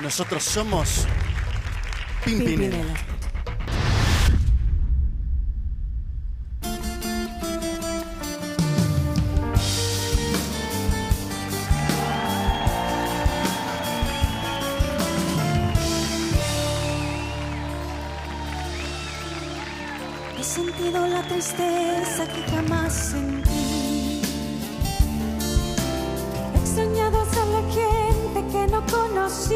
Nosotros somos Pimpinela. He sentido la tristeza que jamás sentí. He extrañado a la gente que no conocí.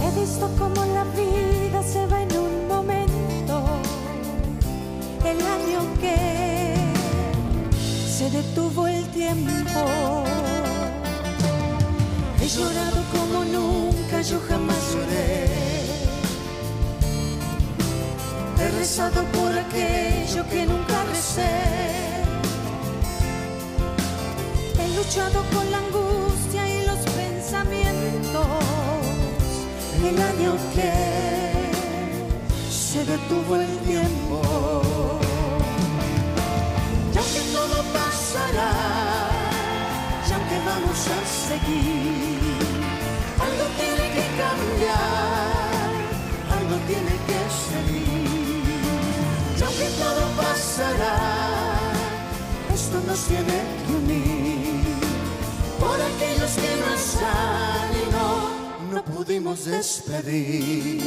He visto cómo la vida se va en un momento. El año que se detuvo el tiempo. He llorado como nunca yo jamás lloré. He rezado por aquello que nunca recé. He luchado con la angustia y los pensamientos. El año que se detuvo el tiempo. Y aunque todo pasará, y aunque vamos a seguir, algo tiene que cambiar, algo tiene que seguir. Y aunque todo pasará, esto nos tiene que unir. Por aquellos que no están y no pudimos despedir.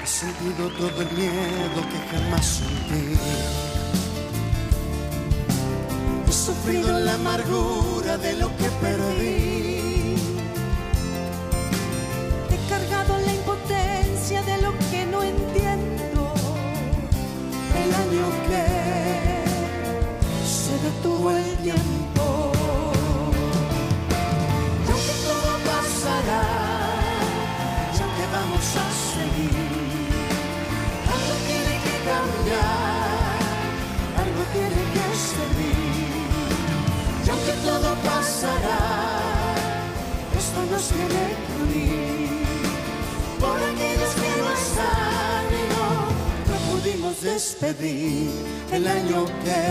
He sentido todo el miedo que jamás sentí. He sufrido la amargura de lo que perdí. He cargado la impotencia de lo que no entiendo. El año que se detuvo el tiempo. Y aunque todo pasará, y aunque vamos a seguir, algo tiene que cambiar, algo tiene que servir. Y aunque todo pasará, esto nos tiene que unir. Por aquellos que no están y no pudimos despedir. El año que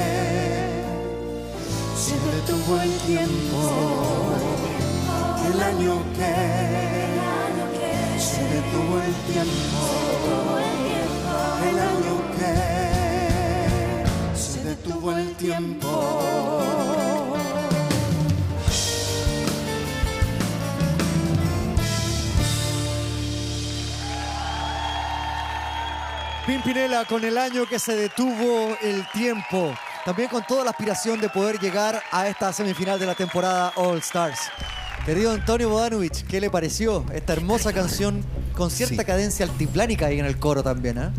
se detuvo el tiempo. El año que se detuvo el tiempo. El año que se detuvo el tiempo. Pimpinela con el año que se detuvo el tiempo. También con toda la aspiración de poder llegar a esta semifinal de la temporada All Stars. Querido Antonio Bodanovich, ¿qué le pareció esta hermosa canción con cierta cadencia altiplánica ahí en el coro también, ¿eh?